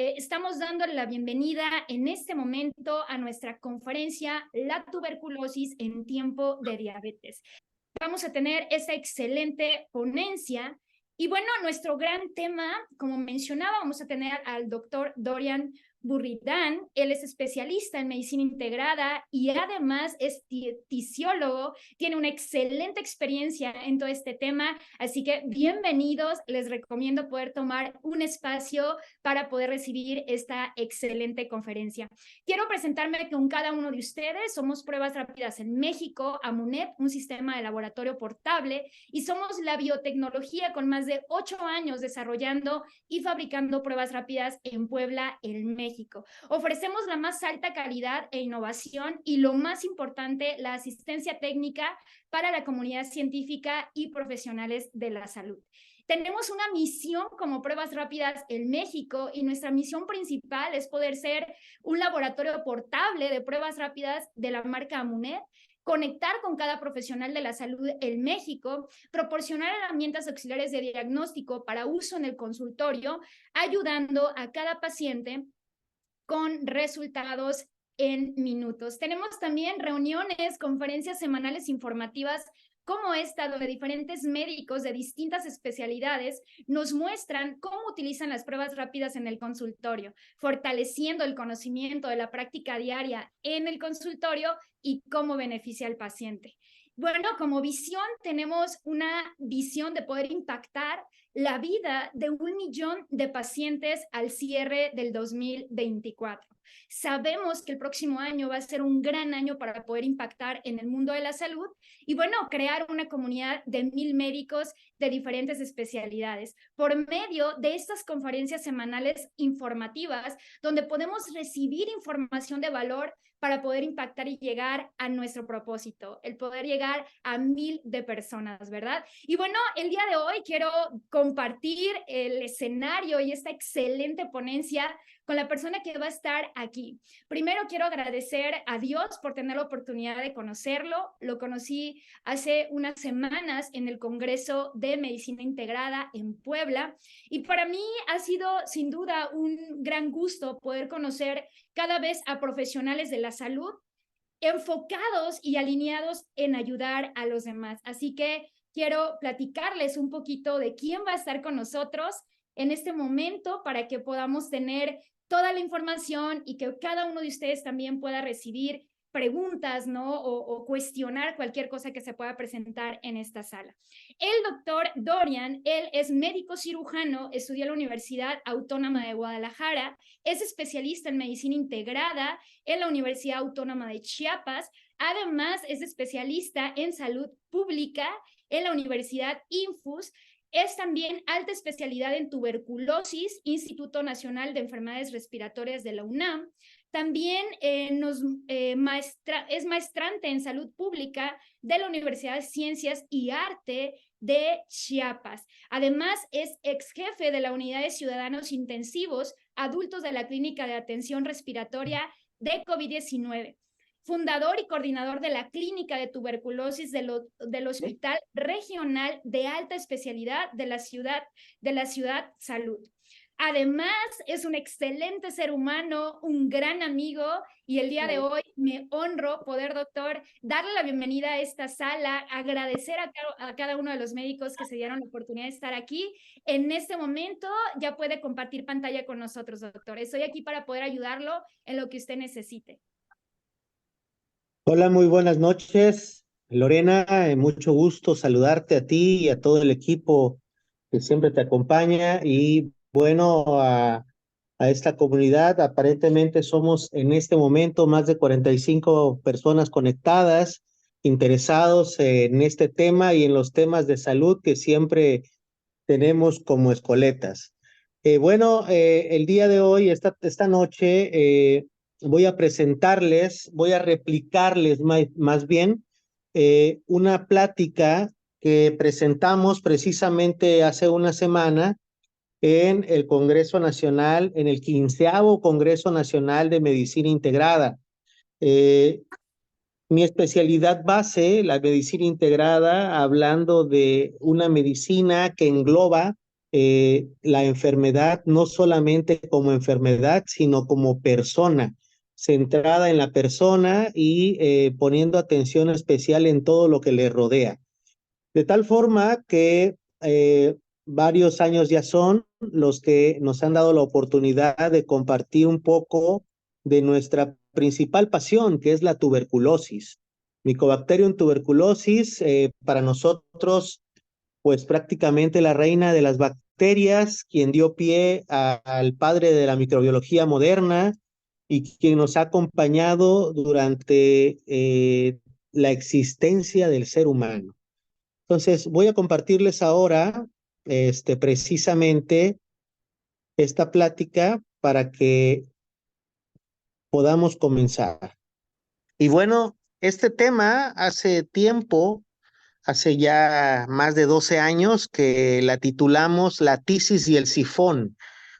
estamos dándole la bienvenida en este momento a nuestra conferencia La tuberculosis en tiempo de diabetes. Vamos a tener esa excelente ponencia y bueno, nuestro gran tema, como mencionaba, vamos a tener al doctor Dorian Burridán. Él es especialista en medicina integrada y además es tisiólogo, tiene una excelente experiencia en todo este tema, así que bienvenidos, les recomiendo poder tomar un espacio para poder recibir esta excelente conferencia. Quiero presentarme con cada uno de ustedes. Somos Pruebas Rápidas en México, AMUNET, un sistema de laboratorio portable, y somos la biotecnología con más de 8 años desarrollando y fabricando pruebas rápidas en Puebla, en México. Ofrecemos la más alta calidad e innovación y lo más importante, la asistencia técnica para la comunidad científica y profesionales de la salud. Tenemos una misión como Pruebas Rápidas en México y nuestra misión principal es poder ser un laboratorio portable de pruebas rápidas de la marca AMUNET, conectar con cada profesional de la salud en México, proporcionar herramientas auxiliares de diagnóstico para uso en el consultorio, ayudando a cada paciente con resultados en minutos. Tenemos también reuniones, conferencias semanales informativas como esta, donde diferentes médicos de distintas especialidades nos muestran cómo utilizan las pruebas rápidas en el consultorio, fortaleciendo el conocimiento de la práctica diaria en el consultorio y cómo beneficia al paciente. Bueno, como visión tenemos una visión de poder impactar la vida de 1 millón de pacientes al cierre del 2024. Sabemos que el próximo año va a ser un gran año para poder impactar en el mundo de la salud y bueno, crear una comunidad de 1,000 médicos de diferentes especialidades por medio de estas conferencias semanales informativas donde podemos recibir información de valor para poder impactar y llegar a nuestro propósito, el poder llegar a 1,000 de personas, ¿verdad? Y bueno, el día de hoy quiero compartir el escenario y esta excelente ponencia con la persona que va a estar aquí. Primero quiero agradecer a Dios por tener la oportunidad de conocerlo. Lo conocí hace unas semanas en el Congreso de Medicina Integrada en Puebla y para mí ha sido sin duda un gran gusto poder conocer cada vez a profesionales de la salud enfocados y alineados en ayudar a los demás. Así que quiero platicarles un poquito de quién va a estar con nosotros en este momento para que podamos tener toda la información y que cada uno de ustedes también pueda recibir preguntas, ¿no? O cuestionar cualquier cosa que se pueda presentar en esta sala. El doctor Dorian, él es médico cirujano, estudió en la Universidad Autónoma de Guadalajara, es especialista en medicina integrada en la Universidad Autónoma de Chiapas, además es especialista en salud pública en la Universidad INFUS, es también alta especialidad en tuberculosis, Instituto Nacional de Enfermedades Respiratorias de la UNAM. También es maestrante en salud pública de la Universidad de Ciencias y Arte de Chiapas. Además, es ex jefe de la Unidad de Ciudadanos Intensivos Adultos de la Clínica de Atención Respiratoria de COVID-19. Fundador y coordinador de la Clínica de Tuberculosis del Hospital Regional de Alta Especialidad de la Ciudad Salud. Además, es un excelente ser humano, un gran amigo, y el día de hoy me honro poder, doctor, darle la bienvenida a esta sala, agradecer a cada uno de los médicos que se dieron la oportunidad de estar aquí. En este momento ya puede compartir pantalla con nosotros, doctor. Estoy aquí para poder ayudarlo en lo que usted necesite. Hola, muy buenas noches, Lorena. Mucho gusto saludarte a ti y a todo el equipo que siempre te acompaña. Y bueno, a esta comunidad, aparentemente somos en este momento más de 45 personas conectadas, interesados en este tema y en los temas de salud que siempre tenemos como escoletas. El día de hoy, esta noche, voy a presentarles, voy a replicarles más bien una plática que presentamos precisamente hace una semana en el Congreso Nacional, en el 15º Congreso Nacional de Medicina Integrada. Mi especialidad base, la medicina integrada, hablando de una medicina que engloba la enfermedad no solamente como enfermedad, sino como persona, centrada en la persona y poniendo atención especial en todo lo que le rodea. De tal forma que varios años ya son los que nos han dado la oportunidad de compartir un poco de nuestra principal pasión, que es la tuberculosis. Mycobacterium tuberculosis, para nosotros, pues prácticamente la reina de las bacterias, quien dio pie al padre de la microbiología moderna y quien nos ha acompañado durante la existencia del ser humano. Entonces, voy a compartirles ahora, precisamente esta plática para que podamos comenzar. Y bueno, este tema hace tiempo, hace ya más de 12 años, que la titulamos La tisis y el sifón,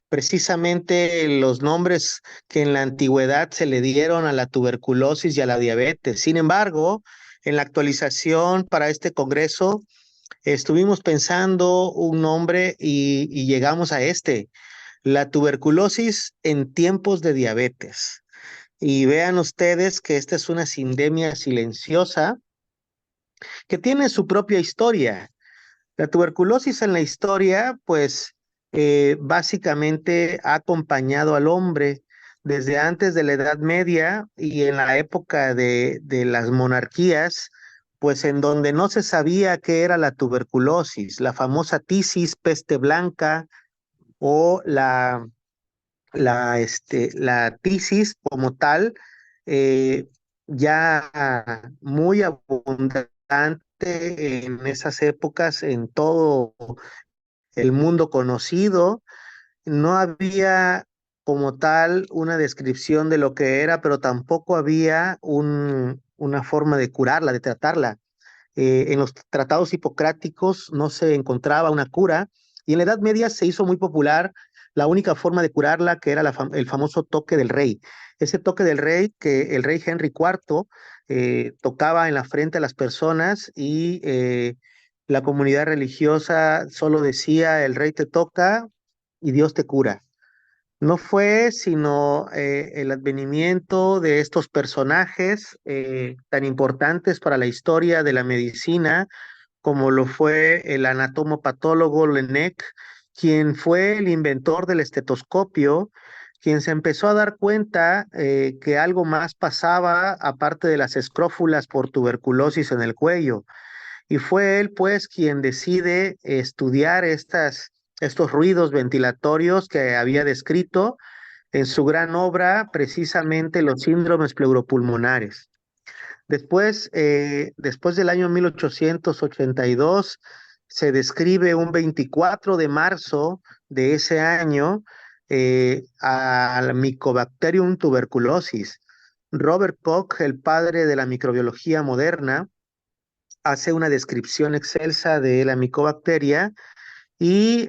precisamente los nombres que en la antigüedad se le dieron a la tuberculosis y a la diabetes. Sin embargo, en la actualización para este congreso, estuvimos pensando un nombre y llegamos a la tuberculosis en tiempos de diabetes. Y vean ustedes que esta es una sindemia silenciosa que tiene su propia historia. La tuberculosis en la historia, pues básicamente ha acompañado al hombre desde antes de la Edad Media y en la época de las monarquías, pues en donde no se sabía qué era la tuberculosis, la famosa tisis, peste blanca o la tisis como tal, eh, ya muy abundante en esas épocas en todo el mundo conocido. No había como tal una descripción de lo que era, pero tampoco había una forma de curarla, de tratarla. En los tratados hipocráticos no se encontraba una cura y en la Edad Media se hizo muy popular la única forma de curarla, que era el famoso toque del rey. Ese toque del rey que el rey Henry IV tocaba en la frente a las personas y la comunidad religiosa solo decía: el rey te toca y Dios te cura. No fue sino el advenimiento de estos personajes tan importantes para la historia de la medicina, como lo fue el anatomopatólogo Laennec, quien fue el inventor del estetoscopio, quien se empezó a dar cuenta que algo más pasaba aparte de las escrófulas por tuberculosis en el cuello. Y fue él, pues, quien decide estudiar estos ruidos ventilatorios que había descrito en su gran obra, precisamente los síndromes pleuropulmonares. Después del año 1882, se describe un 24 de marzo de ese año al Mycobacterium tuberculosis. Robert Koch, el padre de la microbiología moderna, hace una descripción excelsa de la micobacteria y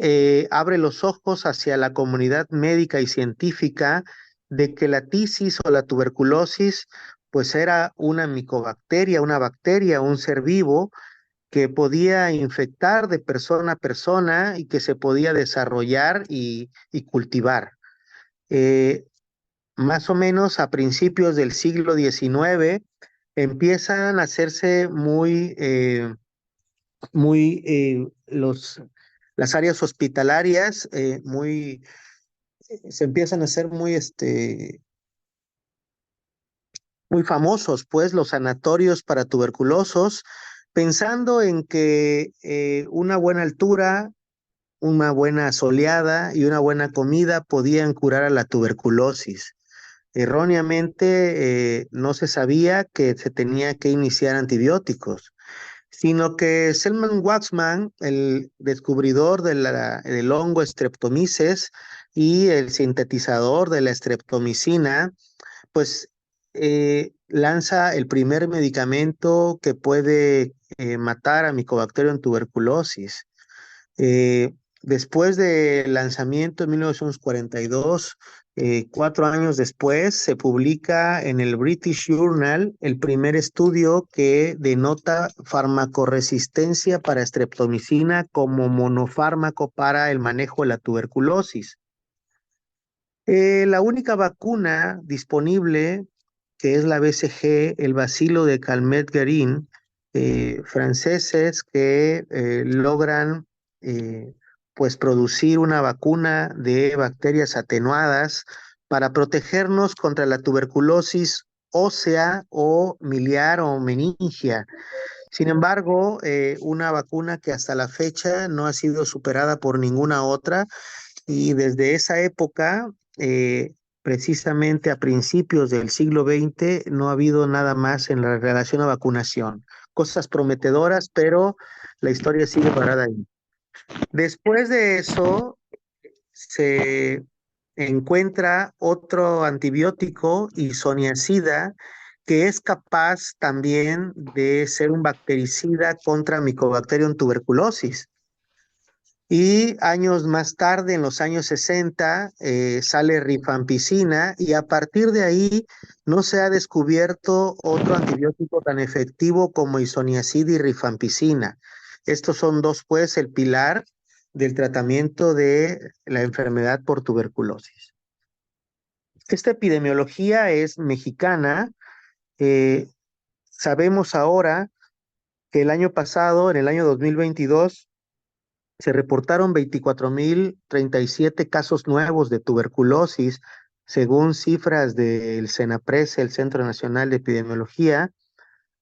abre los ojos hacia la comunidad médica y científica de que la tisis o la tuberculosis pues era una micobacteria, una bacteria, un ser vivo que podía infectar de persona a persona y que se podía desarrollar y cultivar. Eh, Más o menos a principios del siglo XIX empiezan a hacerse las áreas hospitalarias se empiezan a hacer muy famosos, pues, los sanatorios para tuberculosos, pensando en que una buena altura, una buena soleada y una buena comida podían curar a la tuberculosis. Erróneamente, no se sabía que se tenía que iniciar antibióticos, sino que Selman Waxman, el descubridor del hongo Streptomyces y el sintetizador de la streptomicina, pues lanza el primer medicamento que puede matar a Mycobacterium tuberculosis. Eh, después del lanzamiento en 1942, 4 años después, se publica en el British Journal el primer estudio que denota farmacoresistencia para streptomicina como monofármaco para el manejo de la tuberculosis. La única vacuna disponible, que es la BCG, el bacilo de Calmette-Guerin, franceses que logran pues producir una vacuna de bacterias atenuadas para protegernos contra la tuberculosis ósea o miliar o meningia. Sin embargo, una vacuna que hasta la fecha no ha sido superada por ninguna otra, y desde esa época, precisamente a principios del siglo XX, no ha habido nada más en la relación a vacunación. Cosas prometedoras, pero la historia sigue parada ahí. Después de eso, se encuentra otro antibiótico, isoniazida, que es capaz también de ser un bactericida contra Mycobacterium tuberculosis. Y años más tarde, en los años 60, sale rifampicina, y a partir de ahí no se ha descubierto otro antibiótico tan efectivo como isoniazida y rifampicina. Estos son dos, pues, el pilar del tratamiento de la enfermedad por tuberculosis. Esta epidemiología es mexicana. Eh, Sabemos ahora que el año pasado, en el año 2022, se reportaron 24,037 casos nuevos de tuberculosis, según cifras del CENAPRES, el Centro Nacional de Epidemiología,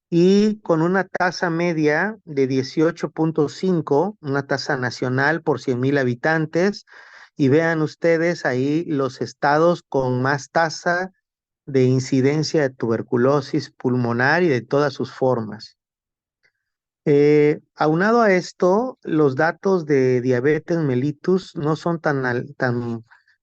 y con una tasa media de 18,5, una tasa nacional por 100,000 habitantes. Y vean ustedes ahí los estados con más tasa de incidencia de tuberculosis pulmonar y de todas sus formas. Aunado a esto, los datos de diabetes mellitus no son tan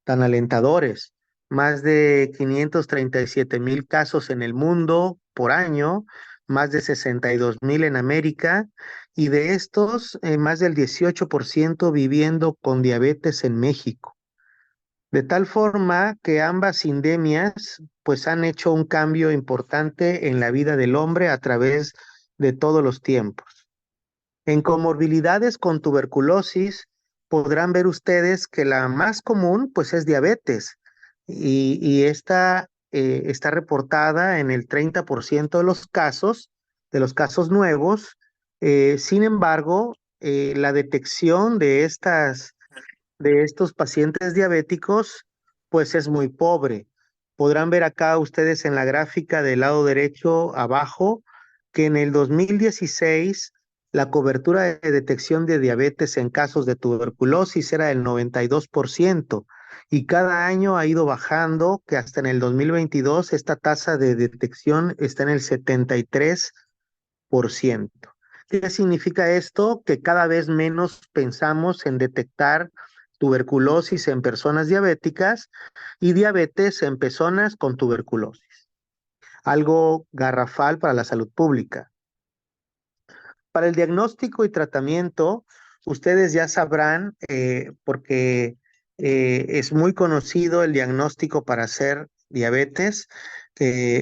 alentadores. Más de 537,000 casos en el mundo por año, más de 62,000 en América, y de estos, más del 18% viviendo con diabetes en México. De tal forma que ambas sindemias pues han hecho un cambio importante en la vida del hombre a través de todos los tiempos. En comorbilidades con tuberculosis, podrán ver ustedes que la más común pues es diabetes, y esta está reportada en el 30% de los casos nuevos. Sin embargo, la detección de estos pacientes diabéticos pues es muy pobre. Podrán ver acá ustedes en la gráfica del lado derecho abajo que en el 2016 la cobertura de detección de diabetes en casos de tuberculosis era del 92%, y cada año ha ido bajando, que hasta en el 2022 esta tasa de detección está en el 73%. ¿Qué significa esto? Que cada vez menos pensamos en detectar tuberculosis en personas diabéticas y diabetes en personas con tuberculosis. Algo garrafal para la salud pública. Para el diagnóstico y tratamiento, ustedes ya sabrán, porque es muy conocido el diagnóstico para hacer diabetes,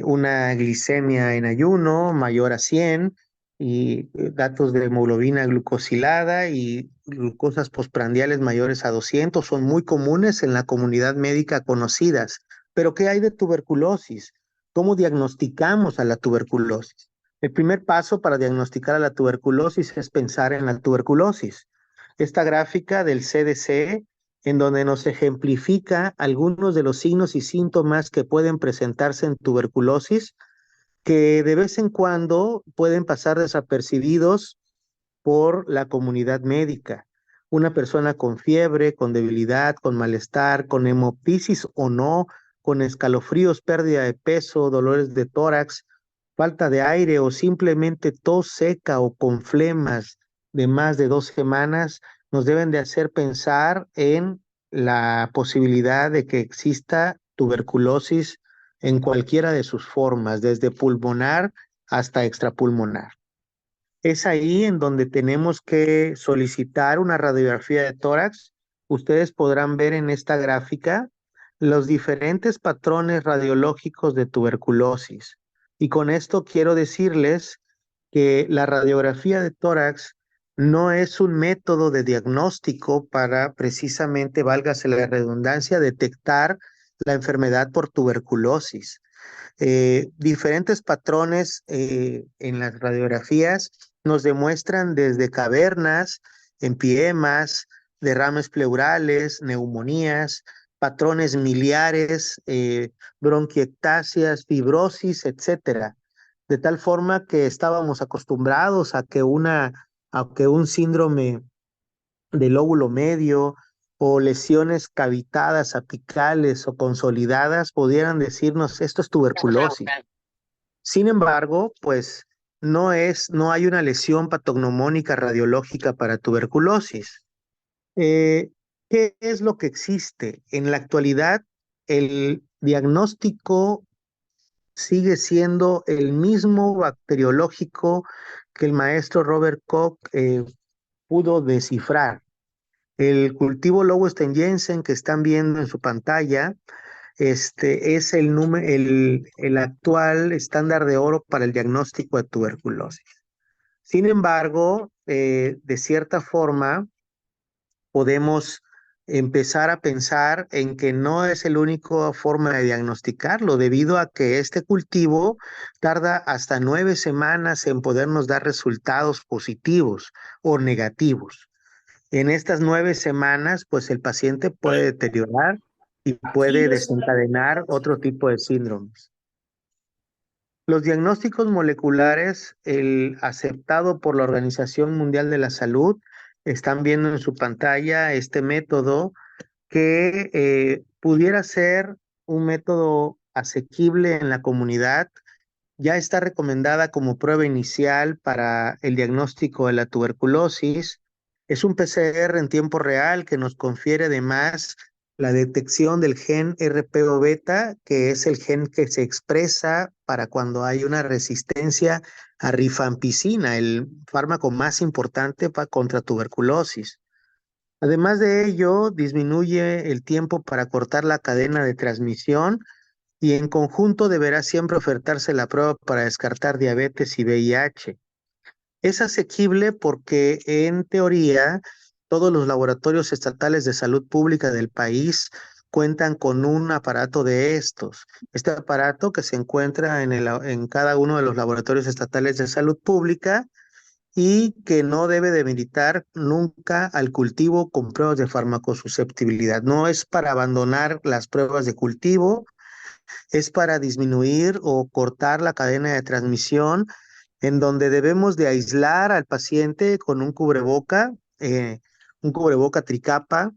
una glicemia en ayuno mayor a 100, y datos de hemoglobina glucosilada y glucosas postprandiales mayores a 200 son muy comunes en la comunidad médica conocidas. Pero ¿qué hay de tuberculosis? ¿Cómo diagnosticamos a la tuberculosis? El primer paso para diagnosticar a la tuberculosis es pensar en la tuberculosis. Esta gráfica del CDC, en donde nos ejemplifica algunos de los signos y síntomas que pueden presentarse en tuberculosis, que de vez en cuando pueden pasar desapercibidos por la comunidad médica. Una persona con fiebre, con debilidad, con malestar, con hemoptisis o no, con escalofríos, pérdida de peso, dolores de tórax, falta de aire o simplemente tos seca o con flemas de más de 2 semanas, nos deben de hacer pensar en la posibilidad de que exista tuberculosis en cualquiera de sus formas, desde pulmonar hasta extrapulmonar. Es ahí en donde tenemos que solicitar una radiografía de tórax. Ustedes podrán ver en esta gráfica los diferentes patrones radiológicos de tuberculosis. Y con esto quiero decirles que la radiografía de tórax no es un método de diagnóstico para precisamente, válgase la redundancia, detectar la enfermedad por tuberculosis. Diferentes patrones en las radiografías nos demuestran desde cavernas, empiemas, derrames pleurales, neumonías, patrones miliares, bronquiectasias, fibrosis, etcétera. De tal forma que estábamos acostumbrados a que un síndrome del lóbulo medio o lesiones cavitadas, apicales o consolidadas pudieran decirnos esto es tuberculosis. Sin embargo, pues no hay una lesión patognomónica radiológica para tuberculosis. Eh, ¿Qué es lo que existe? En la actualidad, el diagnóstico sigue siendo el mismo bacteriológico que el maestro Robert Koch pudo descifrar. El cultivo Loweston-Jensen que están viendo en su pantalla, es el actual estándar de oro para el diagnóstico de tuberculosis. Sin embargo, de cierta forma, podemos empezar a pensar en que no es la única forma de diagnosticarlo, debido a que este cultivo tarda hasta 9 semanas en podernos dar resultados positivos o negativos. En estas 9 semanas, pues el paciente puede deteriorar y puede desencadenar otro tipo de síndromes. Los diagnósticos moleculares, el aceptado por la Organización Mundial de la Salud, están viendo en su pantalla este método que pudiera ser un método asequible en la comunidad. Ya está recomendada como prueba inicial para el diagnóstico de la tuberculosis. Es un PCR en tiempo real que nos confiere además la detección del gen RPO beta, que es el gen que se expresa para cuando hay una resistencia a rifampicina, el fármaco más importante contra tuberculosis. Además de ello, disminuye el tiempo para cortar la cadena de transmisión y en conjunto deberá siempre ofertarse la prueba para descartar diabetes y VIH. Es asequible porque en teoría todos los laboratorios estatales de salud pública del país cuentan con un aparato de estos. Este aparato que se encuentra en cada uno de los laboratorios estatales de salud pública y que no debe debilitar nunca al cultivo con pruebas de farmacosusceptibilidad. No es para abandonar las pruebas de cultivo, es para disminuir o cortar la cadena de transmisión, en donde debemos de aislar al paciente con un cubreboca tricapa,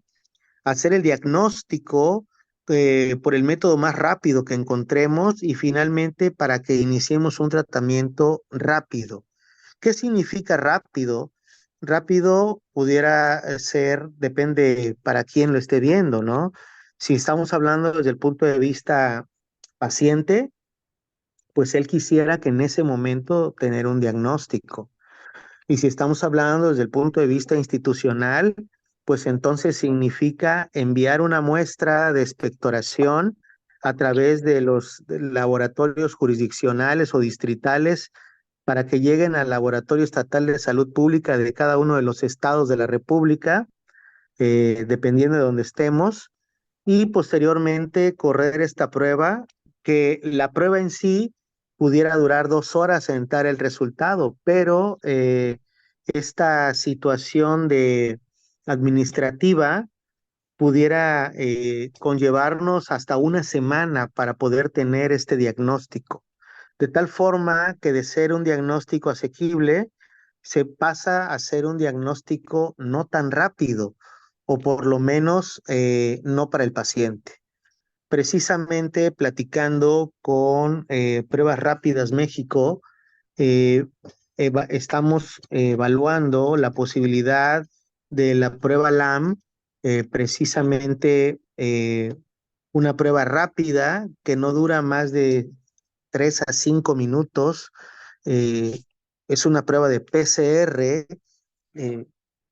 hacer el diagnóstico por el método más rápido que encontremos y finalmente para que iniciemos un tratamiento rápido. ¿Qué significa rápido? Rápido pudiera ser, depende para quién lo esté viendo, ¿no? Si estamos hablando desde el punto de vista paciente, pues él quisiera que en ese momento tener un diagnóstico. Y si estamos hablando desde el punto de vista institucional, pues entonces significa enviar una muestra de expectoración a través de los laboratorios jurisdiccionales o distritales para que lleguen al Laboratorio Estatal de Salud Pública de cada uno de los estados de la República, dependiendo de donde estemos, y posteriormente correr esta prueba, que la prueba en sí pudiera durar 2 horas en dar el resultado, pero esta situación de administrativa pudiera conllevarnos hasta una semana para poder tener este diagnóstico. De tal forma que de ser un diagnóstico asequible, se pasa a ser un diagnóstico no tan rápido, o por lo menos no para el paciente. Precisamente platicando con Pruebas Rápidas México, eh, estamos evaluando la posibilidad de la prueba LAM, precisamente una prueba rápida que no dura más de 3 a 5 minutos, eh, es una prueba de PCR. eh,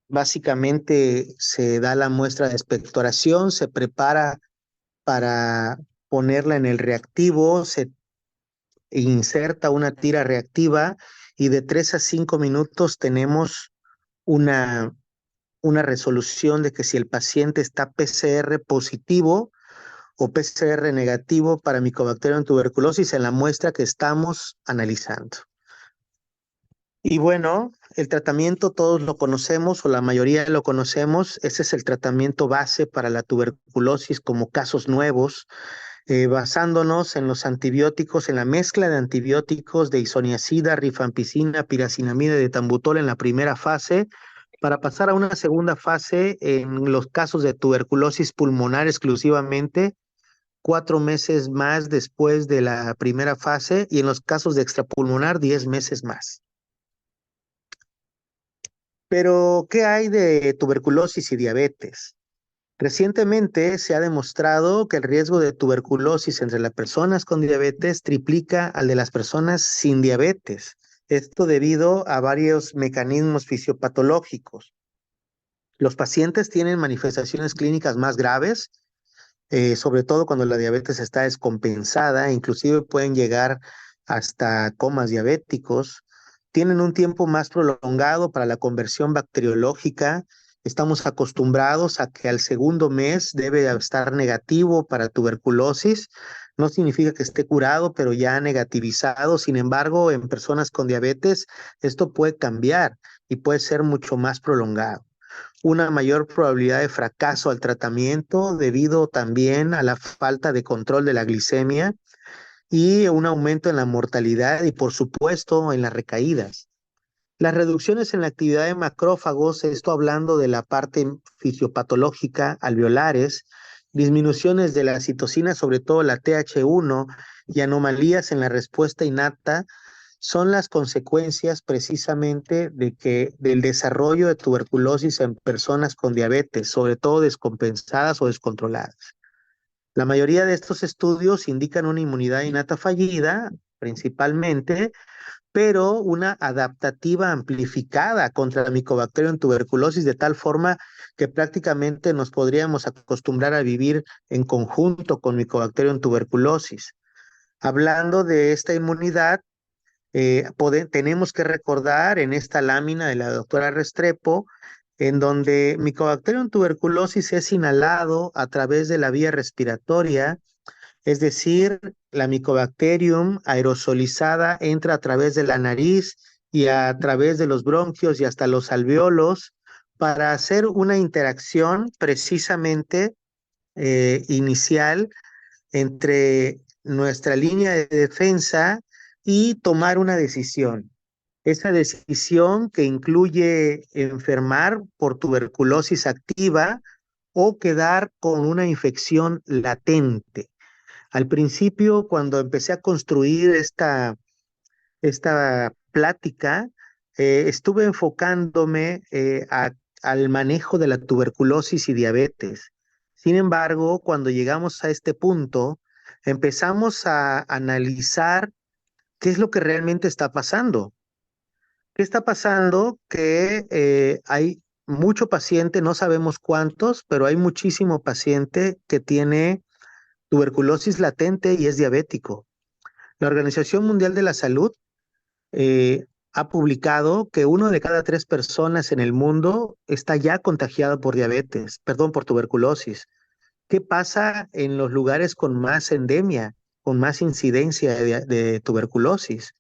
Básicamente se da la muestra de expectoración, se prepara para ponerla en el reactivo, se inserta una tira reactiva y de 3 a 5 minutos tenemos una, una resolución de que si el paciente está PCR positivo o PCR negativo para Mycobacterium tuberculosis en la muestra que estamos analizando. Y bueno, el tratamiento todos lo conocemos o la mayoría lo conocemos. Ese es el tratamiento base para la tuberculosis como casos nuevos, basándonos en los antibióticos, en la mezcla de antibióticos de isoniazida, rifampicina, piracinamida y de tambutol en la primera fase, para pasar a una segunda fase en los casos de tuberculosis pulmonar exclusivamente, 4 meses más después de la primera fase, y en los casos de extrapulmonar, 10 meses más. Pero, ¿qué hay de tuberculosis y diabetes? Recientemente se ha demostrado que el riesgo de tuberculosis entre las personas con diabetes triplica al de las personas sin diabetes. Esto debido a varios mecanismos fisiopatológicos. Los pacientes tienen manifestaciones clínicas más graves, sobre todo cuando la diabetes está descompensada, inclusive pueden llegar hasta comas diabéticos, tienen un tiempo más prolongado para la conversión bacteriológica. Estamos acostumbrados a que al segundo mes debe estar negativo para tuberculosis. No significa que esté curado, pero ya negativizado. Sin embargo, en personas con diabetes, esto puede cambiar y puede ser mucho más prolongado, una mayor probabilidad de fracaso al tratamiento debido también a la falta de control de la glicemia y un aumento en la mortalidad y por supuesto en las recaídas. Las reducciones en la actividad de macrófagos, esto hablando de la parte fisiopatológica, alveolares, disminuciones de la citocina, sobre todo la TH1, y anomalías en la respuesta innata, son las consecuencias precisamente del desarrollo de tuberculosis en personas con diabetes, sobre todo descompensadas o descontroladas. La mayoría de estos estudios indican una inmunidad innata fallida, principalmente, pero una adaptativa amplificada contra la Mycobacterium tuberculosis, de tal forma que prácticamente nos podríamos acostumbrar a vivir en conjunto con Mycobacterium tuberculosis. Hablando de esta inmunidad, tenemos que recordar en esta lámina de la doctora Restrepo, en donde Mycobacterium tuberculosis es inhalado a través de la vía respiratoria, es decir, la Mycobacterium aerosolizada entra a través de la nariz y a través de los bronquios y hasta los alveolos para hacer una interacción precisamente inicial entre nuestra línea de defensa y tomar una decisión. Esa decisión que incluye enfermar por tuberculosis activa o quedar con una infección latente. Al principio, cuando empecé a construir esta plática, estuve enfocándome al manejo de la tuberculosis y diabetes. Sin embargo, cuando llegamos a este punto, empezamos a analizar qué es lo que realmente está pasando. ¿Qué está pasando? Que hay mucho paciente, no sabemos cuántos, pero hay muchísimo paciente que tiene tuberculosis latente y es diabético. La Organización Mundial de la Salud ha publicado que 1 de cada 3 personas en el mundo está ya contagiado por diabetes, perdón, por tuberculosis. ¿Qué pasa en los lugares con más endemia, con más incidencia de tuberculosis?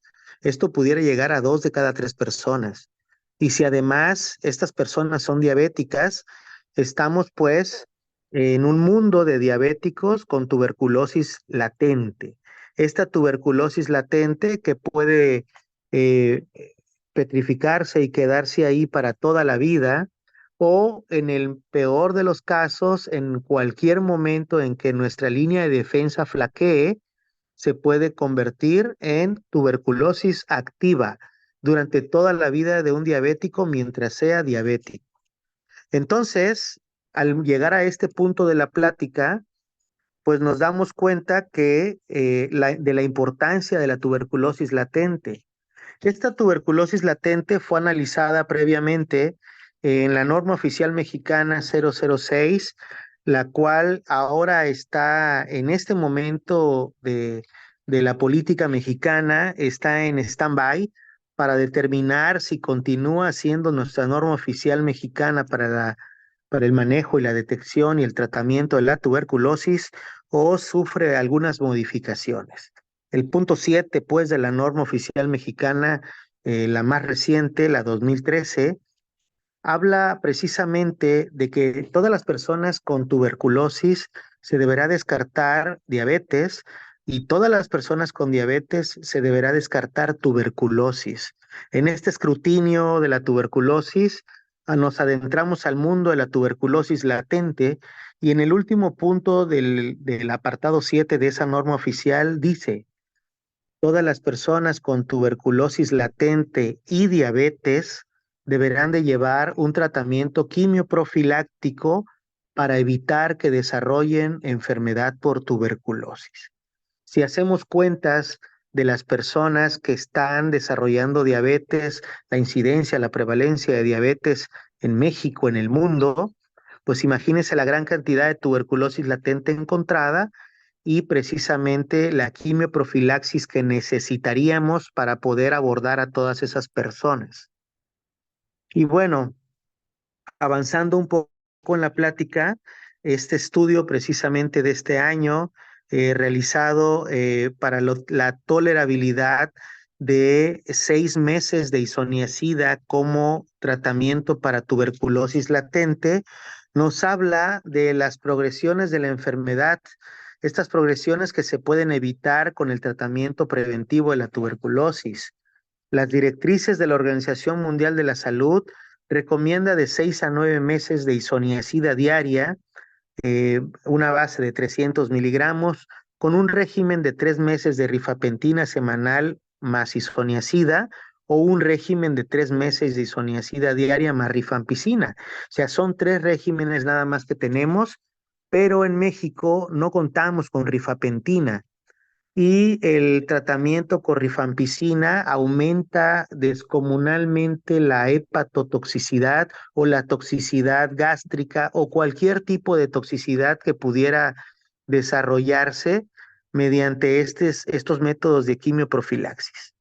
Esto pudiera llegar a 2 de cada 3 personas. Y si además estas personas son diabéticas, estamos pues en un mundo de diabéticos con tuberculosis latente. Esta tuberculosis latente que puede eh, petrificarse y quedarse ahí para toda la vida, o en el peor de los casos, en cualquier momento en que nuestra línea de defensa flaquee, se puede convertir en tuberculosis activa durante toda la vida de un diabético mientras sea diabético. Entonces, al llegar a este punto de la plática, pues nos damos cuenta que de la importancia de la tuberculosis latente. Esta tuberculosis latente fue analizada previamente en la norma oficial mexicana 006, la cual ahora está en este momento de la política mexicana, está en stand-by para determinar si continúa siendo nuestra norma oficial mexicana para el manejo y la detección y el tratamiento de la tuberculosis o sufre algunas modificaciones. El punto 7, pues, de la norma oficial mexicana, la más reciente, la 2013, habla precisamente de que todas las personas con tuberculosis se deberá descartar diabetes y todas las personas con diabetes se deberá descartar tuberculosis. En este escrutinio de la tuberculosis, nos adentramos al mundo de la tuberculosis latente y en el último punto del apartado 7 de esa norma oficial dice: todas las personas con tuberculosis latente y diabetes deberán de llevar un tratamiento quimioprofiláctico para evitar que desarrollen enfermedad por tuberculosis. Si hacemos cuentas de las personas que están desarrollando diabetes, la incidencia, la prevalencia de diabetes en México, en el mundo, pues imagínense la gran cantidad de tuberculosis latente encontrada y precisamente la quimioprofilaxis que necesitaríamos para poder abordar a todas esas personas. Y bueno, avanzando un poco en la plática, este estudio precisamente de este año, realizado para la tolerabilidad de 6 meses de isoniazida como tratamiento para tuberculosis latente, nos habla de las progresiones de la enfermedad, estas progresiones que se pueden evitar con el tratamiento preventivo de la tuberculosis. Las directrices de la Organización Mundial de la Salud recomienda de 6 a 9 meses de isoniazida diaria, una base de 300 miligramos, con un régimen de 3 meses de rifapentina semanal más isoniazida o un régimen de 3 meses de isoniazida diaria más rifampicina. O sea, son 3 regímenes nada más que tenemos, pero en México no contamos con rifapentina y el tratamiento con rifampicina aumenta descomunalmente la hepatotoxicidad o la toxicidad gástrica o cualquier tipo de toxicidad que pudiera desarrollarse mediante estos métodos de quimioprofilaxis.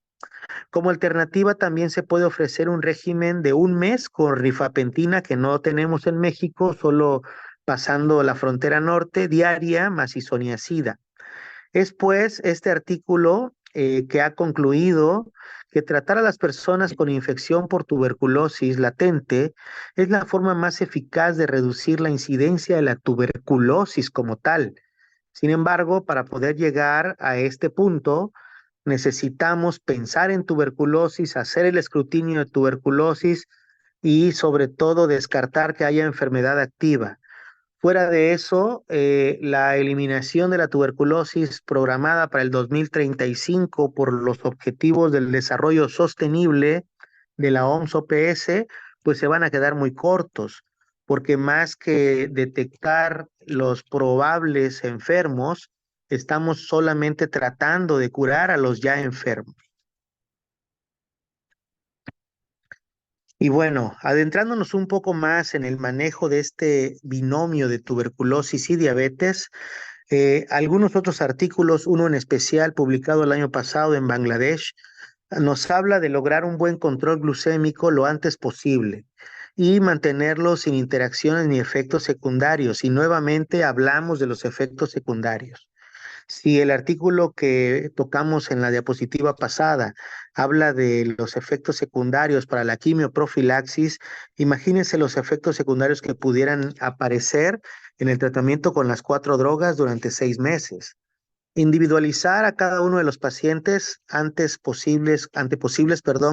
Como alternativa también se puede ofrecer un régimen de un mes con rifapentina que no tenemos en México, solo pasando la frontera norte, diaria más isoniazida. Es pues este artículo que ha concluido que tratar a las personas con infección por tuberculosis latente es la forma más eficaz de reducir la incidencia de la tuberculosis como tal. Sin embargo, para poder llegar a este punto, necesitamos pensar en tuberculosis, hacer el escrutinio de tuberculosis y sobre todo descartar que haya enfermedad activa. Fuera de eso, la eliminación de la tuberculosis programada para el 2035 por los Objetivos del Desarrollo Sostenible de la OMS-OPS, pues se van a quedar muy cortos, porque más que detectar los probables enfermos, estamos solamente tratando de curar a los ya enfermos. Y bueno, adentrándonos un poco más en el manejo de este binomio de tuberculosis y diabetes, algunos otros artículos, uno en especial publicado el año pasado en Bangladesh, nos habla de lograr un buen control glucémico lo antes posible y mantenerlo sin interacciones ni efectos secundarios. Y nuevamente hablamos de los efectos secundarios. Si el artículo que tocamos en la diapositiva pasada habla de los efectos secundarios para la quimioprofilaxis, imagínense los efectos secundarios que pudieran aparecer en el tratamiento con las 4 drogas durante 6 meses. Individualizar a cada uno de los pacientes ante posibles,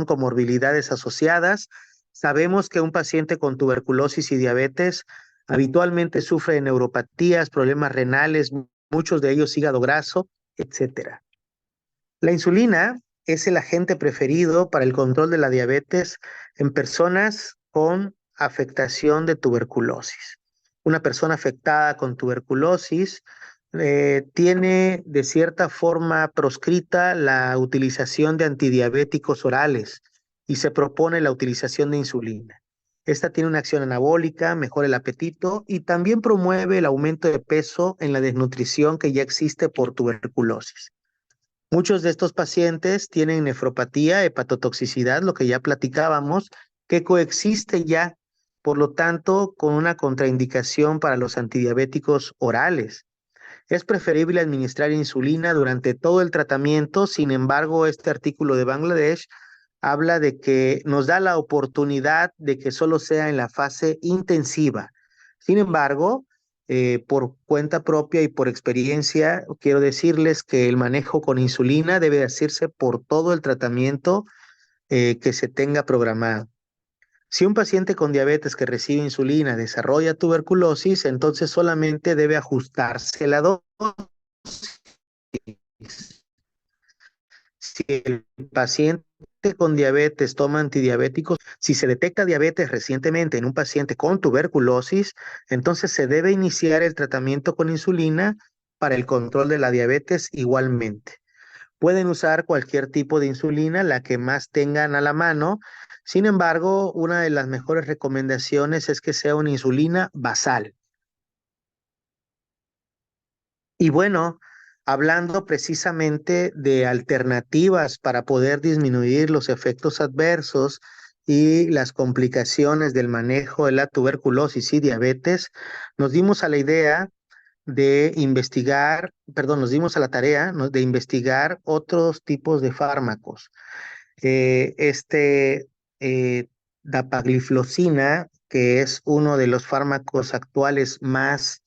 comorbilidades asociadas. Sabemos que un paciente con tuberculosis y diabetes habitualmente sufre de neuropatías, problemas renales, muchos de ellos hígado graso, etcétera. La insulina es el agente preferido para el control de la diabetes en personas con afectación de tuberculosis. Una persona afectada con tuberculosis tiene de cierta forma proscrita la utilización de antidiabéticos orales y se propone la utilización de insulina. Esta tiene una acción anabólica, mejora el apetito y también promueve el aumento de peso en la desnutrición que ya existe por tuberculosis. Muchos de estos pacientes tienen nefropatía, hepatotoxicidad, lo que ya platicábamos, que coexiste ya, por lo tanto, con una contraindicación para los antidiabéticos orales. Es preferible administrar insulina durante todo el tratamiento. Sin embargo, este artículo de Bangladesh habla de que nos da la oportunidad de que solo sea en la fase intensiva. Sin embargo, por cuenta propia y por experiencia, quiero decirles que el manejo con insulina debe hacerse por todo el tratamiento que se tenga programado. Si un paciente con diabetes que recibe insulina desarrolla tuberculosis, entonces solamente debe ajustarse la dosis. Si el paciente con diabetes toma antidiabéticos, si se detecta diabetes recientemente en un paciente con tuberculosis, entonces se debe iniciar el tratamiento con insulina para el control de la diabetes igualmente. Pueden usar cualquier tipo de insulina, la que más tengan a la mano. Sin embargo, una de las mejores recomendaciones es que sea una insulina basal. Y bueno, hablando precisamente de alternativas para poder disminuir los efectos adversos y las complicaciones del manejo de la tuberculosis y diabetes, nos dimos a la idea de investigar, perdón, nos dimos a la tarea, ¿no?, de investigar otros tipos de fármacos. Este dapagliflozina, que es uno de los fármacos actuales más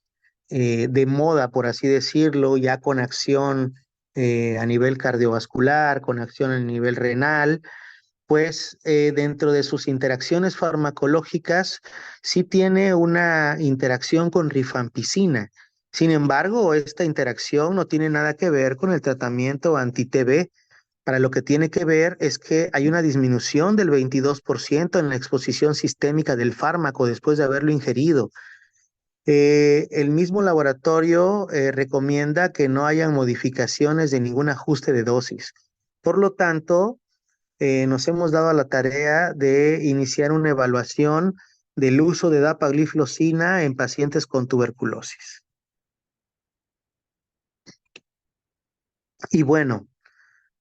de moda, por así decirlo, ya con acción a nivel cardiovascular, con acción a nivel renal, pues dentro de sus interacciones farmacológicas sí tiene una interacción con rifampicina. Sin embargo, esta interacción no tiene nada que ver con el tratamiento anti-TB. Para lo que tiene que ver es que hay una disminución del 22% en la exposición sistémica del fármaco después de haberlo ingerido. El mismo laboratorio recomienda que no hayan modificaciones de ningún ajuste de dosis. Por lo tanto, nos hemos dado a la tarea de iniciar una evaluación del uso de dapagliflozina en pacientes con tuberculosis. Y bueno,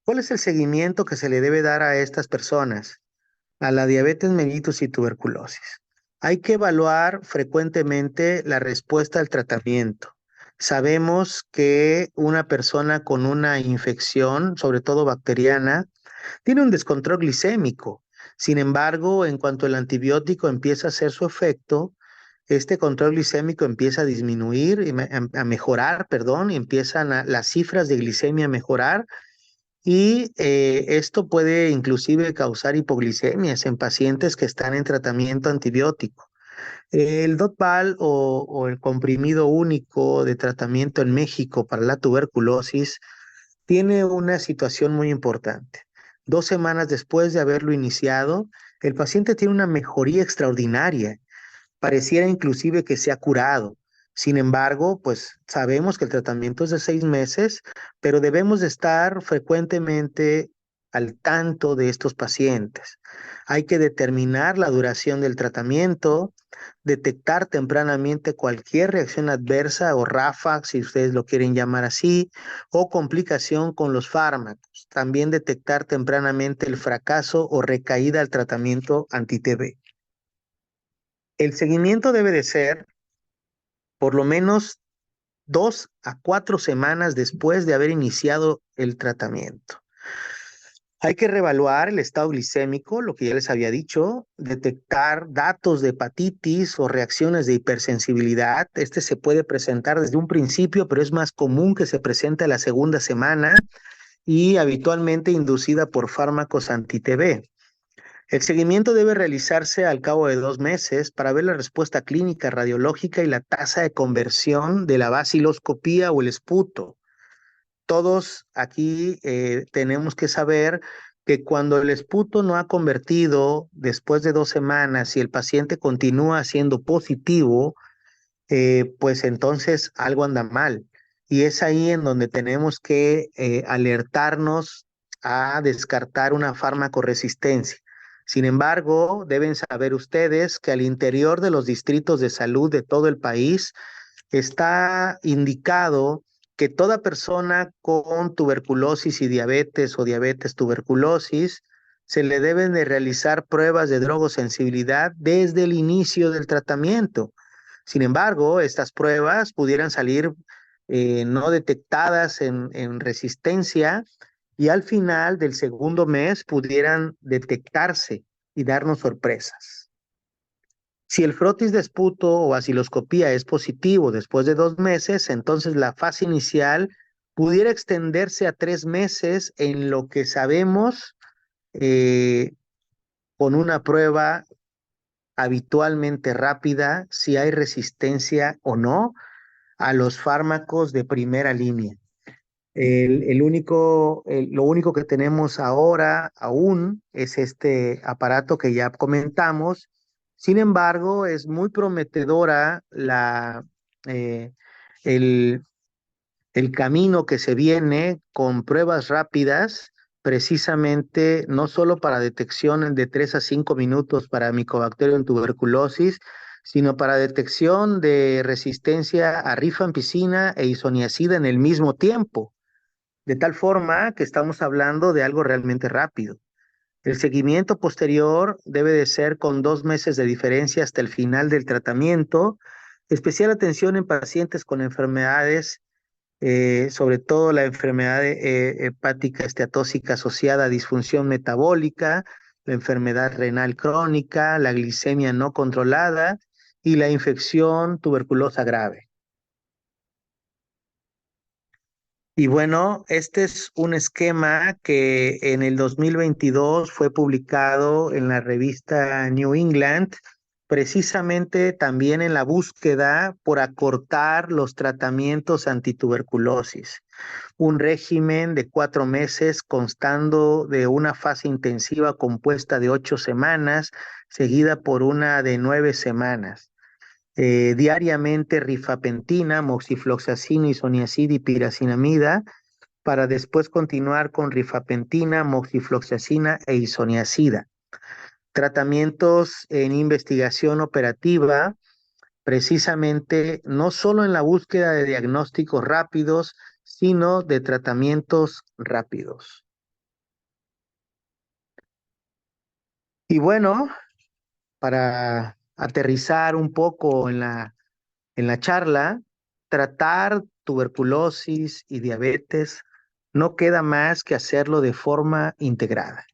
¿cuál es el seguimiento que se le debe dar a estas personas? A la diabetes mellitus y tuberculosis. Hay que evaluar frecuentemente la respuesta al tratamiento. Sabemos que una persona con una infección, sobre todo bacteriana, tiene un descontrol glicémico. Sin embargo, en cuanto el antibiótico empieza a hacer su efecto, este control glicémico empieza a disminuir, a mejorar, perdón, y empiezan las cifras de glicemia a mejorar y esto puede inclusive causar hipoglicemias en pacientes que están en tratamiento antibiótico. El Dotpal o el comprimido único de tratamiento en México para la tuberculosis tiene una situación muy importante. 2 semanas después de haberlo iniciado, el paciente tiene una mejoría extraordinaria. Pareciera inclusive que se ha curado. Sin embargo, pues sabemos que el tratamiento es de 6 meses, pero debemos de estar frecuentemente al tanto de estos pacientes. Hay que determinar la duración del tratamiento, detectar tempranamente cualquier reacción adversa o ráfaga, si ustedes lo quieren llamar así, o complicación con los fármacos. También detectar tempranamente el fracaso o recaída al tratamiento anti-TB. El seguimiento debe de ser por lo menos 2 a 4 semanas después de haber iniciado el tratamiento. Hay que reevaluar el estado glicémico, lo que ya les había dicho, detectar datos de hepatitis o reacciones de hipersensibilidad. Este se puede presentar desde un principio, pero es más común que se presente a la segunda semana y habitualmente inducida por fármacos anti-TB. El seguimiento debe realizarse al cabo de 2 meses para ver la respuesta clínica radiológica y la tasa de conversión de la baciloscopía o el esputo. Todos aquí tenemos que saber que cuando el esputo no ha convertido después de 2 semanas y el paciente continúa siendo positivo, pues entonces algo anda mal. y es ahí en donde tenemos que alertarnos a descartar una farmacoresistencia. Sin embargo, deben saber ustedes que al interior de los distritos de salud de todo el país está indicado que toda persona con tuberculosis y diabetes o diabetes tuberculosis se le deben de realizar pruebas de drogosensibilidad desde el inicio del tratamiento. Sin embargo, estas pruebas pudieran salir no detectadas en resistencia y al final del segundo mes pudieran detectarse y darnos sorpresas. Si el frotis de esputo o asiloscopía es positivo después de 2 meses, entonces la fase inicial pudiera extenderse a 3 meses en lo que sabemos eh, con una prueba habitualmente rápida si hay resistencia o no a los fármacos de primera línea. Lo único que tenemos ahora aún es este aparato que ya comentamos. Sin embargo, es muy prometedora eh, el, el camino que se viene con pruebas rápidas, precisamente no solo para detección de 3 a 5 minutos para Mycobacterium tuberculosis, sino para detección de resistencia a rifampicina e isoniazida en el mismo tiempo, de tal forma que estamos hablando de algo realmente rápido. El seguimiento posterior debe de ser con 2 meses de diferencia hasta el final del tratamiento, especial atención en pacientes con enfermedades, sobre todo la enfermedad hepática esteatóxica asociada a disfunción metabólica, la enfermedad renal crónica, la glicemia no controlada y la infección tuberculosa grave. Y bueno, este es un esquema que en el 2022 fue publicado en la revista New England, precisamente también en la búsqueda por acortar los tratamientos antituberculosis. Un régimen de 4 meses constando de una fase intensiva compuesta de 8 semanas, seguida por una de 9 semanas. Diariamente rifapentina, moxifloxacino, isoniazida y piracinamida, para después continuar con rifapentina, moxifloxacina e isoniazida. Tratamientos en investigación operativa, precisamente no solo en la búsqueda de diagnósticos rápidos, sino de tratamientos rápidos. Y bueno, para aterrizar un poco en la charla, tratar tuberculosis y diabetes no queda más que hacerlo de forma integrada.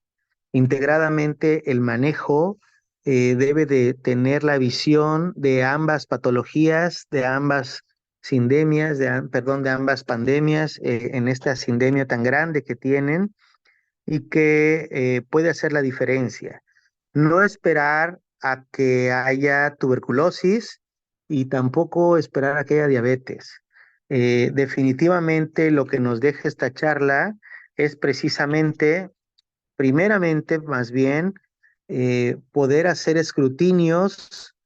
Integradamente el manejo debe de tener la visión de ambas patologías, de ambas sindemias, perdón, de ambas pandemias, en esta sindemia tan grande que tienen y que puede hacer la diferencia. No esperar a que haya tuberculosis y tampoco esperar a que haya diabetes. Definitivamente lo que nos deja esta charla es precisamente, primeramente, más bien, poder hacer escrutinios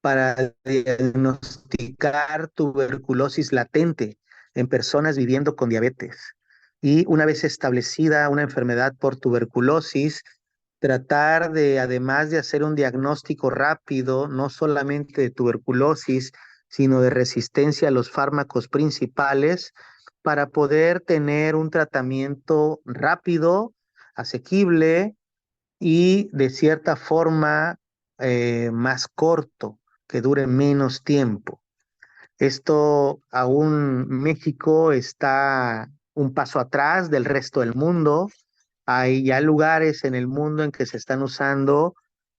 para diagnosticar tuberculosis latente en personas viviendo con diabetes. Y una vez establecida una enfermedad por tuberculosis, tratar de, además de hacer un diagnóstico rápido, no solamente de tuberculosis, sino de resistencia a los fármacos principales, para poder tener un tratamiento rápido, asequible y de cierta forma más corto, que dure menos tiempo. Esto aún México está un paso atrás del resto del mundo. Hay ya lugares en el mundo en que se están usando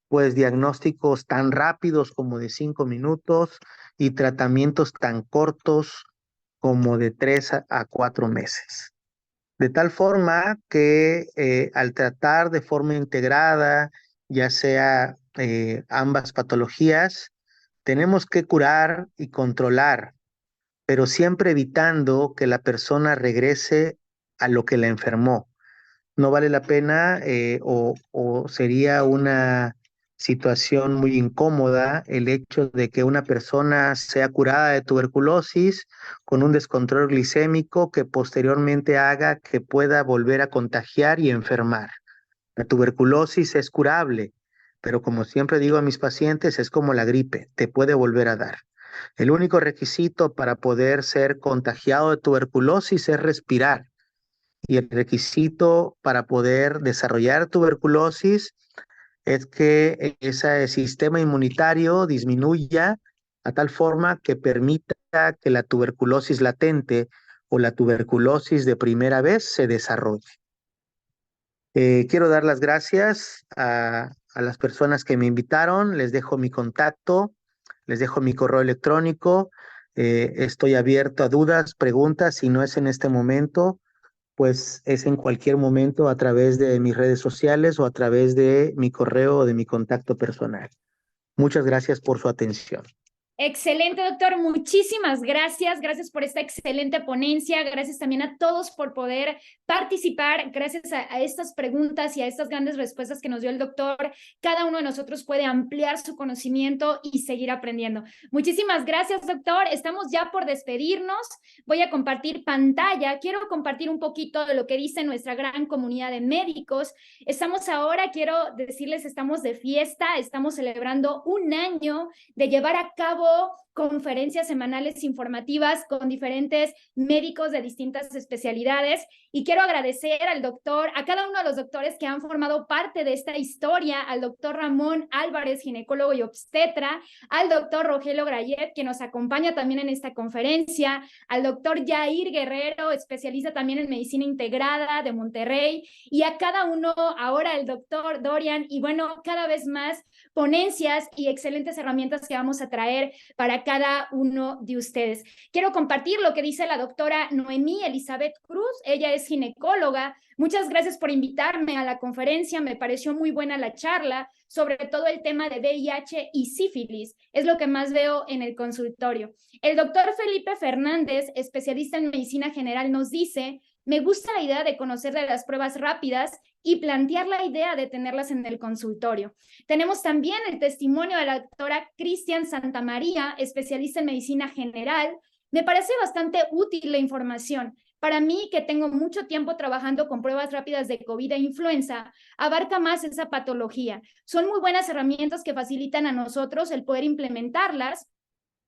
pues diagnósticos tan rápidos como de 5 minutos y tratamientos tan cortos como de 3 a 4 meses. De tal forma que al tratar de forma integrada, ya sea ambas patologías, tenemos que curar y controlar, pero siempre evitando que la persona regrese a lo que la enfermó. No vale la pena o sería una situación muy incómoda el hecho de que una persona sea curada de tuberculosis con un descontrol glicémico que posteriormente haga que pueda volver a contagiar y enfermar. La tuberculosis es curable, pero como siempre digo a mis pacientes, es como la gripe, te puede volver a dar. El único requisito para poder ser contagiado de tuberculosis es respirar. Y el requisito para poder desarrollar tuberculosis es que ese sistema inmunitario disminuya a tal forma que permita que la tuberculosis latente o la tuberculosis de primera vez se desarrolle. Quiero dar las gracias a las personas que me invitaron. Les dejo mi contacto, les dejo mi correo electrónico. Estoy abierto a dudas, preguntas. Si no es en este momento, pues es en cualquier momento a través de mis redes sociales o a través de mi correo o de mi contacto personal. Muchas gracias por su atención. Excelente, doctor. Muchísimas gracias. Gracias por esta excelente ponencia. Gracias también a todos por poder participar. Gracias a estas preguntas y a estas grandes respuestas que nos dio el doctor. Cada uno de nosotros puede ampliar su conocimiento y seguir aprendiendo. Muchísimas gracias, doctor. Estamos ya por despedirnos. Voy a compartir pantalla. Quiero compartir un poquito de lo que dice nuestra gran comunidad de médicos. Estamos ahora, quiero decirles, estamos de fiesta. Estamos celebrando un año de llevar a cabo conferencias semanales informativas con diferentes médicos de distintas especialidades, y quiero agradecer a cada uno de los doctores que han formado parte de esta historia, al doctor Ramón Álvarez, ginecólogo y obstetra, al doctor Rogelio Grayet, que nos acompaña también en esta conferencia, al doctor Jair Guerrero, especialista también en medicina integrada de Monterrey, y a cada uno ahora el doctor Dorian, y bueno, cada vez más ponencias y excelentes herramientas que vamos a traer para cada uno de ustedes. Quiero compartir lo que dice la doctora Noemí Elizabeth Cruz. Ella es ginecóloga. Muchas gracias por invitarme a la conferencia. Me pareció muy buena la charla, sobre todo el tema de VIH y sífilis. Es lo que más veo en el consultorio. El doctor Felipe Fernández, especialista en medicina general, nos dice: me gusta la idea de conocer de las pruebas rápidas y plantear la idea de tenerlas en el consultorio. Tenemos también el testimonio de la doctora Cristian Santamaría, especialista en medicina general. Me parece bastante útil la información. Para mí, que tengo mucho tiempo trabajando con pruebas rápidas de COVID e influenza, abarca más esa patología. Son muy buenas herramientas que facilitan a nosotros el poder implementarlas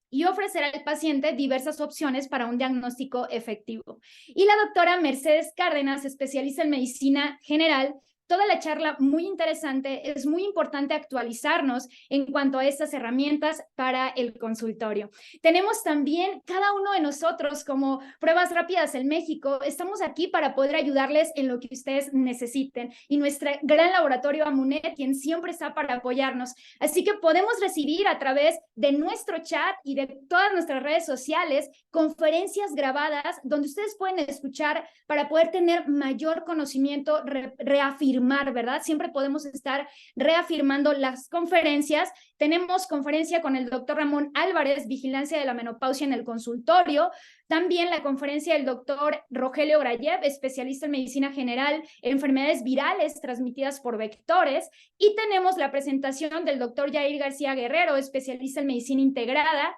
y ofrecer al paciente diversas opciones para un diagnóstico efectivo. Y la doctora Mercedes Cárdenas, especialista en medicina general, toda la charla muy interesante. Es muy importante actualizarnos en cuanto a estas herramientas para el consultorio. Tenemos también cada uno de nosotros como Pruebas Rápidas en México. Estamos aquí para poder ayudarles en lo que ustedes necesiten. Y nuestro gran laboratorio Amunet, quien siempre está para apoyarnos. Así que podemos recibir a través de nuestro chat y de todas nuestras redes sociales conferencias grabadas donde ustedes pueden escuchar para poder tener mayor conocimiento, reafirmar, ¿verdad? Siempre podemos estar reafirmando las conferencias. Tenemos conferencia con el doctor Ramón Álvarez, vigilancia de la menopausia en el consultorio. También la conferencia del doctor Rogelio Grayev, especialista en medicina general, enfermedades virales transmitidas por vectores. Y tenemos la presentación del doctor Jair García Guerrero, especialista en medicina integrada,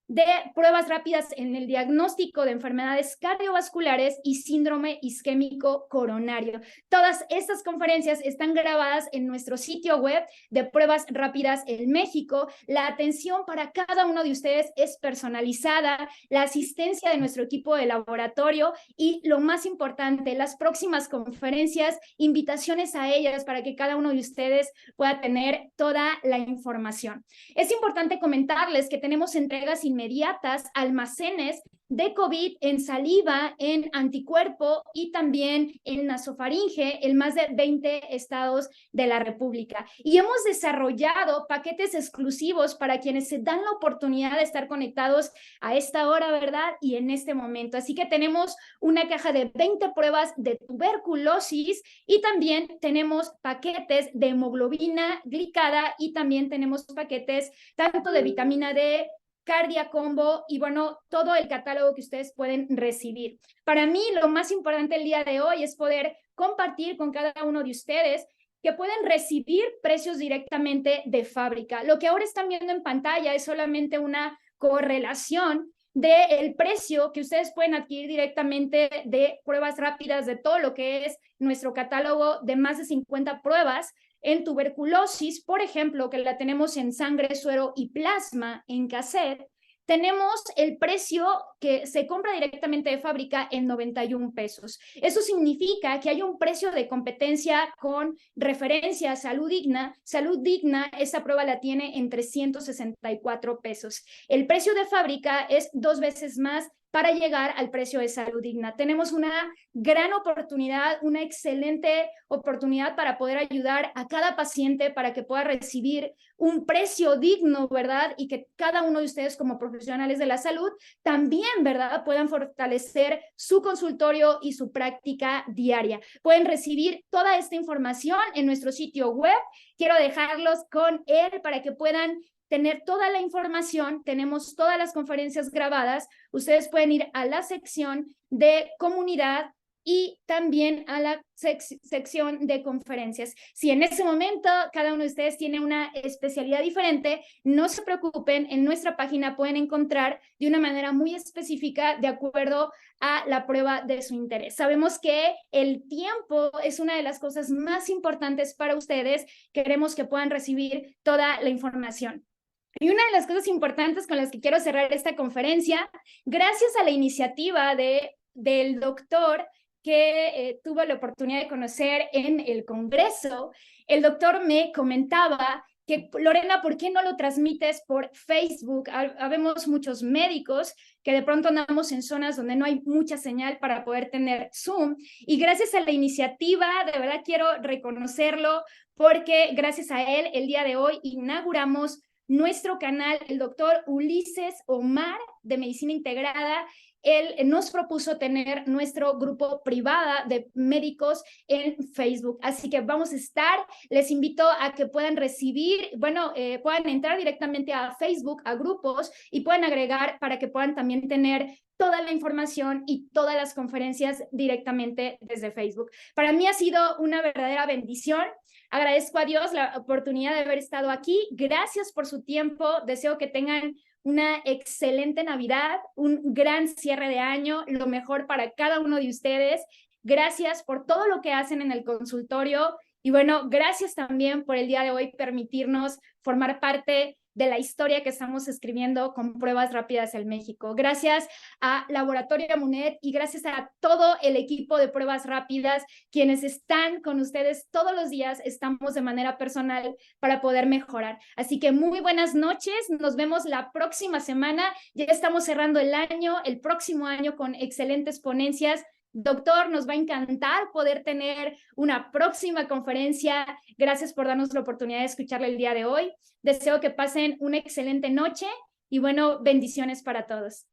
de pruebas rápidas en el diagnóstico de enfermedades cardiovasculares y síndrome isquémico coronario. Todas estas conferencias están grabadas en nuestro sitio web de Pruebas Rápidas en México. La atención para cada uno de ustedes es personalizada, la asistencia de nuestro equipo de laboratorio y, lo más importante, las próximas conferencias, invitaciones a ellas para que cada uno de ustedes pueda tener toda la información. Es importante comentarles que tenemos entregas inmediatas, almacenes de COVID en saliva, en anticuerpo y también en nasofaringe en más de 20 estados de la República. Y hemos desarrollado paquetes exclusivos para quienes se dan la oportunidad de estar conectados a esta hora, ¿verdad? Y en este momento. Así que tenemos una caja de 20 pruebas de tuberculosis y también tenemos paquetes de hemoglobina glicada y también tenemos paquetes tanto de vitamina D, Cardiacombo y bueno, todo el catálogo que ustedes pueden recibir. Para mí, lo más importante el día de hoy es poder compartir con cada uno de ustedes que pueden recibir precios directamente de fábrica. Lo que ahora están viendo en pantalla es solamente una correlación del precio que ustedes pueden adquirir directamente de pruebas rápidas, de todo lo que es nuestro catálogo de más de 50 pruebas en tuberculosis, por ejemplo, que la tenemos en sangre, suero y plasma en cassette. Tenemos el precio que se compra directamente de fábrica en 91 pesos. Eso significa que hay un precio de competencia con referencia a Salud Digna. Salud Digna, esta prueba la tiene en 364 pesos. El precio de fábrica es 2 veces más para llegar al precio de Salud Digna. Tenemos una gran oportunidad, una excelente oportunidad para poder ayudar a cada paciente para que pueda recibir un precio digno, ¿verdad? Y que cada uno de ustedes como profesionales de la salud también, ¿verdad? Puedan fortalecer su consultorio y su práctica diaria. Pueden recibir toda esta información en nuestro sitio web. Quiero dejarlos con él para que puedan tener toda la información. Tenemos todas las conferencias grabadas. Ustedes pueden ir a la sección de comunidad y también a la sección de conferencias. Si en ese momento cada uno de ustedes tiene una especialidad diferente, no se preocupen, en nuestra página pueden encontrar de una manera muy específica de acuerdo a la prueba de su interés. Sabemos que el tiempo es una de las cosas más importantes para ustedes. Queremos que puedan recibir toda la información. Y una de las cosas importantes con las que quiero cerrar esta conferencia, gracias a la iniciativa del doctor que tuvo la oportunidad de conocer en el Congreso, el doctor me comentaba que, Lorena, ¿por qué no lo transmites por Facebook? Habemos muchos médicos que de pronto andamos en zonas donde no hay mucha señal para poder tener Zoom, y gracias a la iniciativa, de verdad quiero reconocerlo, porque gracias a él, el día de hoy inauguramos nuestro canal. El doctor Ulises Omar de Medicina Integrada, él nos propuso tener nuestro grupo privado de médicos en Facebook. Así que vamos a estar, les invito a que puedan recibir, puedan entrar directamente a Facebook, a grupos, y puedan agregar para que puedan también tener toda la información y todas las conferencias directamente desde Facebook. Para mí ha sido una verdadera bendición. Agradezco a Dios la oportunidad de haber estado aquí. Gracias por su tiempo. Deseo que tengan una excelente Navidad, un gran cierre de año, lo mejor para cada uno de ustedes. Gracias por todo lo que hacen en el consultorio. Y bueno, gracias también por el día de hoy permitirnos formar parte de la historia que estamos escribiendo con Pruebas Rápidas en México. Gracias a Laboratorio Amunet y gracias a todo el equipo de Pruebas Rápidas, quienes están con ustedes todos los días. Estamos de manera personal para poder mejorar. Así que muy buenas noches, nos vemos la próxima semana. Ya estamos cerrando el próximo año con excelentes ponencias. Doctor, nos va a encantar poder tener una próxima conferencia. Gracias por darnos la oportunidad de escucharle el día de hoy. Deseo que pasen una excelente noche y bueno, bendiciones para todos.